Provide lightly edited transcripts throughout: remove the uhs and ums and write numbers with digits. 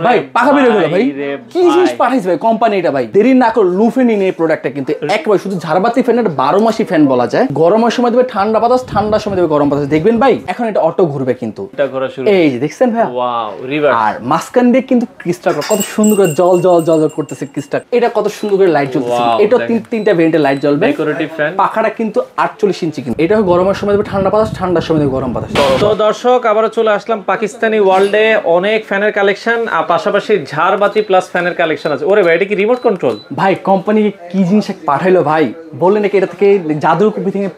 ভাই পাখা বের হয়ে গেল ভাই, কি জিনিস পাঠাইছে ভাই কোম্পানি এটা ভাই। দেরি না করে লুফে নিন এই প্রোডাক্টটা, কিন্তু একবার শুধু ঝাড়বাতি ফ্যানের 12 মাসি ফ্যান বলা যায়। গরমের সময় দেবে ঠান্ডা বাতাস, ঠান্ডার সময় দেবে গরম বাতাস। দেখবেন ভাই এখন এটা অটো ঘুরবে কিন্তু, এই যে দেখছেন ভাই। Wow reverse. আর মাঝখান দিয়ে কিন্তু ক্রিস্টাল কত সুন্দর করে জল জল জল জল করতেছে ক্রিস্টাল। এটা কত সুন্দর করে লাইট জ্বলতেছে, এটা তিনটা ভেরিয়েন্টের লাইট জ্বলবে। ডেকোরেটিভ ফ্যান, পাখাটা কিন্তু 48 ইঞ্চি কিন্তু। এটা গরমের সময় দেবে ঠান্ডা বাতাস, ঠান্ডার সময় দেবে গরম বাতাস। তো দর্শক আবারো চলে আসলাম পাকিস্তানি ওয়ার্ল্ডে। অনেক ফ্যানের কালেকশন আর পাশাপাশি ঝাড়বাতি প্লাস ফ্যানের কালেকশন আছে। ওরে ভাই এটা কি রিমোট কন্ট্রোল? ভাই কোম্পানি কি জিনিস পাঠাইলো ভাই, বললেন নাকি এটা থেকে জাদুর কুপি থেকে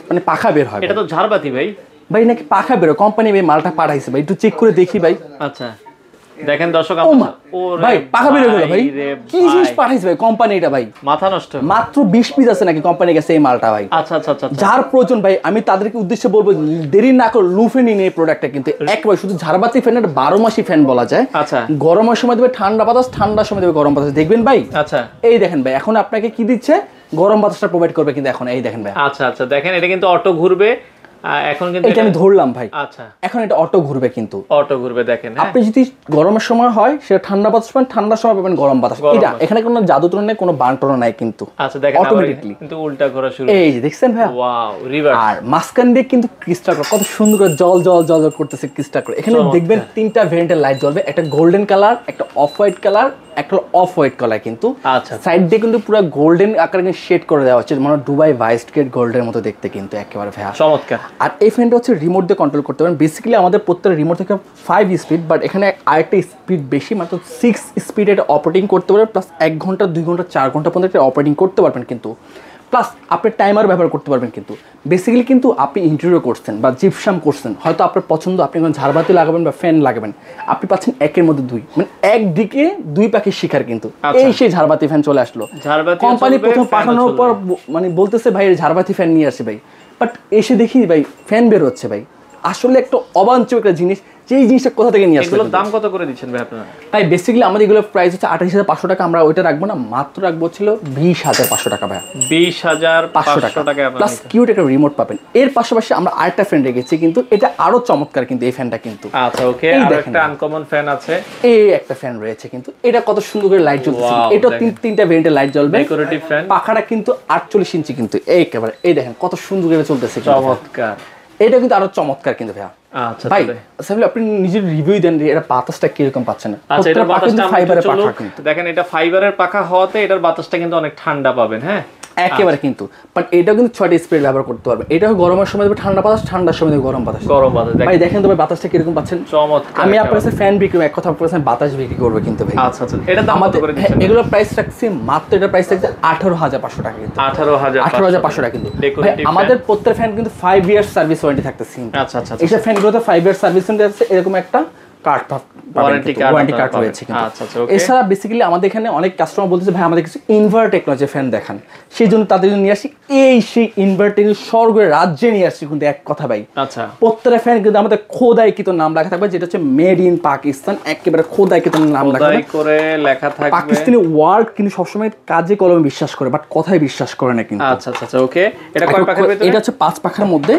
মানে পাখা বের হয়। এটা তো ঝাড়বাতি ভাই। ভাই নাকি পাখা বের, কোম্পানি ভাই মালটা পাঠাইছে ভাই, একটু চেক করে দেখি ভাই। আচ্ছা দেখেন দর্শক, ভাই পাখা বের হয়ে গেল ভাই, কি জিনিস পাঠাইছে ভাই কোম্পানি এটা ভাই। মাথা নষ্ট। মাত্র 20 পিস আছে নাকি কোম্পানির কাছে এই মালটা ভাই। আচ্ছা আচ্ছা আচ্ছা, যার প্রয়োজন ভাই আমি তাদেরকে উদ্দেশ্যে বলবো দেরি না করে লুফে নিন এই প্রোডাক্টটা, কিন্তু একবার শুধু ঝাড়বাতি ফ্যানের 12 মাসি ফ্যান বলা যায়। আচ্ছা গরমের সময় দেবে ঠান্ডা বাতাস, ঠান্ডার সময় দেবে গরম বাতাস। দেখবেন ভাই। আচ্ছা এই দেখেন ভাই এখন আপনাকে কি দিচ্ছে, গরম বাতাসটা প্রোভাইড করবে কিন্তু এখন। এই দেখেন ভাই। আচ্ছা আচ্ছা দেখেন এটা কিন্তু অটো ঘুরবে এখন, কিন্তু এটা আমি ধরলাম ভাই। আচ্ছা এখন এটা অটো ঘুরবে কিন্তু, অটো ঘুরবে দেখেন। আপনি যদি গরমের সময় হয় সেটা ঠান্ডা বাতাস পাবেন, ঠান্ডার সময় পাবেন গরম বাতাস। এটা এখানে কোনো জাদু টনা নেই, কোনো বান্টনা নাই কিন্তু। আচ্ছা দেখেন অটোমেটিকলি কিন্তু উল্টা ঘোরা শুরু। এই যে দেখছেন ভাই। Wow reverse. আর মাঝখান দিয়ে কিন্তু ক্রিস্টাল কত সুন্দর করে জল জল জল জল করতেছে ক্রিস্টাল করে। এখানে দেখবেন তিনটা ভেরিয়েন্টের লাইট জ্বলবে, একটা গোল্ডেন কালার, একটা অফ হোয়াইট কালার, একটা অফ হোয়াইট কালার কিন্তু। আচ্ছা সাইড দিয়ে কিন্তু পুরো গোল্ডেন আকারে শেড করে দেওয়া হচ্ছে, মানে দুবাই ভাইস গেট গোল্ডের মতো দেখতে কিন্তু একেবারে ভাই চমৎকার। আর এই ফ্যানটা হচ্ছে রিমোট দিয়ে কন্ট্রোল করতে পারেন। বেসিক্যালি আমাদের প্রত্যেকটা রিমোট থেকে 5 স্পিড, বাট এখানে আরেকটা স্পিড বেশি, মাত্র 6 স্পিডে এটা অপারেটিং করতে পারবেন। প্লাস 1 ঘন্টা 2 ঘন্টা 4 ঘন্টা পর্যন্ত এটা অপারেটিং করতে পারবেন কিন্তু। প্লাস আপনি টাইমার ব্যবহার করতে পারবেন কিন্তু। বেসিক্যালি কিন্তু আপনি ইন্টেরিয়র করছেন বা জিপসাম করছেন, হয়তো আপনার পছন্দ, আপনি কোনো ঝাড়বাতি লাগাবেন বা ফ্যান লাগাবেন, আপনি পাচ্ছেন একের মধ্যে দুই, মানে একদিকে দুই পাখির শিকার কিন্তু। এই সেই ঝাড়বাতি ফ্যান চলে আসলো। কোম্পানি প্রথম পাঠানোর পর মানে বলতেছে ভাই ঝাড়বাতি ফ্যান নিয়ে আসে ভাই, বাট এসে দেখি ভাই ফ্যান বের হচ্ছে ভাই। আসলে একটা অবাঞ্ছনীয় একটা জিনিস, যেই জিনিসটা কোথা থেকে নিয়ে আসলে। এগুলোর দাম কত করে দিচ্ছেন ভাই আপনারা? ভাই বেসিক্যালি আমাদের এগুলো প্রাইস হচ্ছে 28,500 টাকা। আমরা ওইটা রাখবো না, মাত্র রাখবো ছিল 20,500 টাকা ভাই। 20,500 টাকা প্লাস কিউট একটা রিমোট পাবেন। এর পাশাপাশি আমরা আরেকটা ফ্যান রেখেছি কিন্তু, এটা আরো চমৎকার কিন্তু এই ফ্যানটা কিন্তু। আচ্ছা ওকে, আর একটা আনকমন ফ্যান আছে। এই একটা ফ্যান রয়েছে কিন্তু, এটা কত সুন্দর করে লাইট জ্বলছে। এটা তিনটা ভেরিয়েন্টের লাইট জ্বলবে। ডেকোরেটিভ ফ্যান, পাখাটা কিন্তু 48 ইঞ্চি কিন্তু। একেবারে এই দেখেন কত সুন্দর করে চলতেছে, চমৎকার। এটা কিন্তু আরো চমৎকার কিন্তু ভাইয়া। আচ্ছা ভাই সাহেব আপনি নিজের রিভিউ দেন, এটা বাতাসটা কিরকম পাচ্ছেন? আচ্ছা এটা বাতাসটা ফাইবারের পাখা কিন্তু দেখেন, এটা ফাইবারের পাখা হওয়াতে এটার বাতাসটা কিন্তু অনেক ঠান্ডা পাবেন। হ্যাঁ একেবারে কিন্তু, বাট এটা কিন্তু 6টা স্পিড ব্যবহার করতে পারবে। এটা গরমের সময় দেবে ঠান্ডা বাতাস, ঠান্ডার সময় দেবে গরম বাতাস। গরম বাতাস ভাই দেখেন তো ভাই বাতাসটা কিরকম পাচ্ছেন। চমৎকার। আমি আপনার কাছে ফ্যান বিক্রি, এক কথা আপনার কাছে বাতাস বিক্রি করবে কিন্তু ভাই। আচ্ছা আচ্ছা এটা দাম কত করে দিচ্ছেন? এগুলোর প্রাইস রাখছি মাত্র, এটা প্রাইস রাখছে 18,500 টাকা কিন্তু। 18,500 টাকা কিন্তু। আমাদের প্রত্যেক ফ্যান কিন্তু 5 ইয়ার্স সার্ভিস ওয়ারেন্টি থাকতেছে। আচ্ছা আচ্ছা এই ফ্যানগুলোতে 5 ইয়ার্স সার্ভিস ওয়ারেন্টি আছে, এরকম একটা ওয়ারেন্টি কার্ড রয়েছে কিন্তু। এছাড়া বেসিক্যালি আমাদের এখানে অনেক কাস্টমার বলতেছে ভাই আমাদের কিছু ইনভার্টার টেকনোলজি ফ্যান দেখান, সেই জন্য তাদের জন্য নিয়ে আসি এই সেই ইনভার্টার স্বর্গের রাজ্যে নিয়ে আসছি কিন্তু। এক কথা ভাই, আচ্ছা প্রত্যেকটা ফ্যান কিন্তু আমাদের খোদাইকৃত নাম লেখা থাকবে, যেটা হচ্ছে মেড ইন পাকিস্তান। একেবারে খোদাইকৃত নাম লেখা থাকবে। পাকিস্তানি ওয়ার্ড কিন্তু সবসময় কাজে কলমে বিশ্বাস করে, বাট কথায় বিশ্বাস করে না কিন্তু। আচ্ছা আচ্ছা ওকে, এটা কয় পাখার ভিতরে? এটা হচ্ছে 5 পাখার মধ্যে,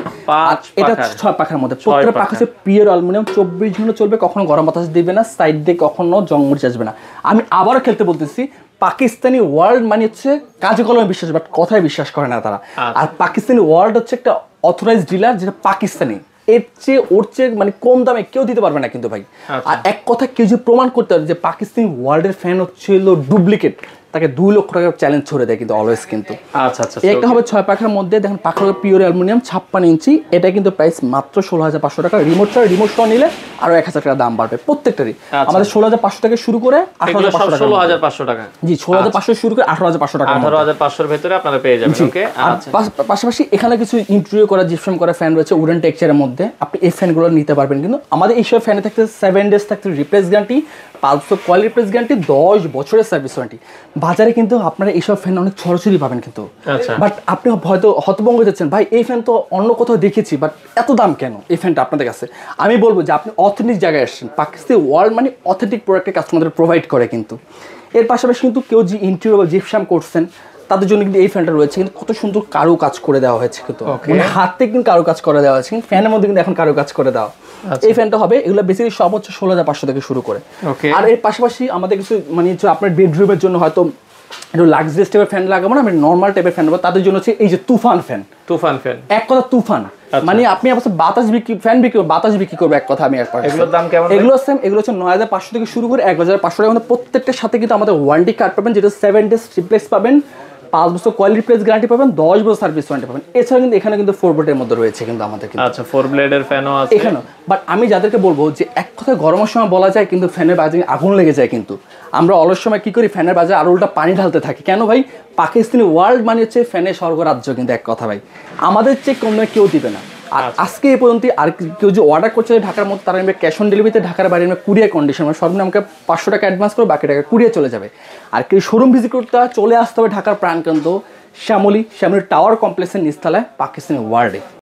এটা 6 পাখার মধ্যে। প্রত্যেকটা পাখা হচ্ছে পিওর অ্যালুমিনিয়াম, 24 ঘন্টা চলবে, কখনো গরম বাতাস দিবে না, সাইড দিয়ে কখনো জংমরিচ আসবে না। আমি আবারও খেলতে বলতেছি, পাকিস্তানি ওয়ার্ল্ড মানে হচ্ছে কাজে কলমে বিশ্বাস, বাট কথায় বিশ্বাস করে না তারা। আর পাকিস্তানি ওয়ার্ল্ড হচ্ছে একটা অথরাইজড ডিলার, যেটা পাকিস্তানি। এর চেয়ে ওর চেয়ে মানে কম দামে কেউ দিতে পারবে না কিন্তু ভাই। আর এক কথা কেউ যদি প্রমাণ করতে পারে যে পাকিস্তানি ওয়ার্ল্ডের ফ্যান হচ্ছে ডুপ্লিকেট, তাকে 2 লক্ষ টাকার চ্যালেঞ্জ ছড়ে দেয় কিন্তু অলওয়েজ কিন্তু। আচ্ছা আচ্ছা একটা হবে 6 পাখার মধ্যে, দেখেন পাখা হবে পিওর অ্যালুমিনিয়াম 56 ইঞ্চি। এটা কিন্তু প্রাইস মাত্র 16,500 টাকা। রিমোট সহ নিলে আরো 1,000 টাকা দাম বাড়বে প্রত্যেকটারই। আমাদের 16,500 টাকা শুরু করে 18,500 টাকা। জি 16,500 শুরু করে 18,500 টাকা। 18,500 এর ভিতরে আপনারা পেয়ে যাবেন। ওকে আচ্ছা, পাশাপাশি এখানে কিছু ইন্টেরিয়র করা জিপসাম করা ফ্যান রয়েছে উডেন টেক্সচারের মধ্যে, আপনি এই ফ্যানগুলো নিতে পারবেন কিন্তু। আমাদের এইসব ফ্যানে থাকতে 7 ডেজ থাকতে replace guarantee, 500 quality replace guarantee, 10 বছরের সার্ভিস ওয়ারেন্টি। বাজারে কিন্তু আপনারা এইসব ফ্যান অনেক ছড়াছড়ি পাবেন কিন্তু, বাট আপনি হয়তো হতভম্ব হয়ে যাচ্ছেন, ভাই এই ফ্যান তো অন্য কোথাও দেখেছি, বাট এত দাম কেন এই ফ্যানটা আপনাদের কাছে? আমি বলবো যে আপনি অথেন্টিক জায়গায় আসছেন। পাকিস্তানি ওয়ার্ল্ড মানে অথেন্টিক প্রোডাক্টের কাস্টমারদের প্রোভাইড করে কিন্তু। এর পাশাপাশি কিন্তু কেউ যে ইন্টেরিয়র বা জিপসাম করছেন তাদের জন্য কিন্তু এই ফ্যানটা রয়েছে কিন্তু, কত সুন্দর কারু কাজ করে দেওয়া হয়েছে কিন্তু, মানে হাতে কিন্তু কারু কাজ করে দেওয়া হয়েছে কিন্তু, ফ্যানের মধ্যে কিন্তু এখন কারু কাজ করে দেওয়া। এই ফ্যানটা হবে। এগুলো বেসিক্যালি সব হচ্ছে 16,500 থেকে শুরু করে। আর এর পাশাপাশি আমাদের কিছু মানে আপনার বেডরুমের জন্য হয়তো একটু লাক্সারিয়াস টাইপের ফ্যান লাগাবো না, আমি নর্মাল টাইপের ফ্যান লাগাবো, তাদের জন্য হচ্ছে এই যে তুফান ফ্যান। এক কথা তুফান, মানে আপনি অবশ্য বাতাস বিক্রি ফ্যান বিক্রি বাতাস বিক্রি করবে এক কথা। আমি একবার এগুলোর দাম কেমন? এগুলো সেম, এগুলো হচ্ছে 9,500 থেকে শুরু করে 1,500 টাকা মধ্যে। প্রত্যেকটার সাথে কিন্তু আমাদের ওয়ারেন্টি কার্ড পাবেন, যেটা 7 ডেজ রিপ্লেস পাবেন, 5 বছর কোয়ালিটি প্লেস গ্যারান্টি পাবেন, 10 বছর সার্ভিস ওয়ারেন্টি পাবেন। এছাড়া কিন্তু এখানে কিন্তু 4 ব্লেডের মধ্যে রয়েছে কিন্তু আমাদের কিন্তু। আচ্ছা 4 ব্লেডের ফ্যানও আছে এখানে। বাট আমি যাদেরকে বলবো যে এক কথায় গরমের সময় বলা যায় কিন্তু ফ্যানের বাজারে আগুন লেগে যায়, কিন্তু আমরা অলস সময় কি করি ফ্যানের বাজারে আরো উল্টা পানি ঢালতে থাকি। কেন ভাই? পাকিস্তানি ওয়ার্ল্ড মানে হচ্ছে ফ্যানের স্বর্গরাজ্য কিন্তু এক কথা ভাই, আমাদের চেয়ে কম দামে কেউ দিবে না। আর আজকে এই পর্যন্ত আর কেউ যে অর্ডার করছে ঢাকার মধ্যে, তারা নেবে ক্যাশ অন ডেলিভারিতে, ঢাকার বাইরে নেবে কুরিয়ার কন্ডিশন, মানে সর্বনিম্ন আমাকে 500 টাকা অ্যাডভান্স করে বাকি টাকা কুরিয়ার চলে যাবে। আর কেউ শোরুম ভিজিট করতে চলে আসতে হবে ঢাকার প্রাণকেন্দ্র শ্যামলী টাওয়ার কমপ্লেক্সের নিচতলায় পাকিস্তানি ওয়ার্ল্ডে।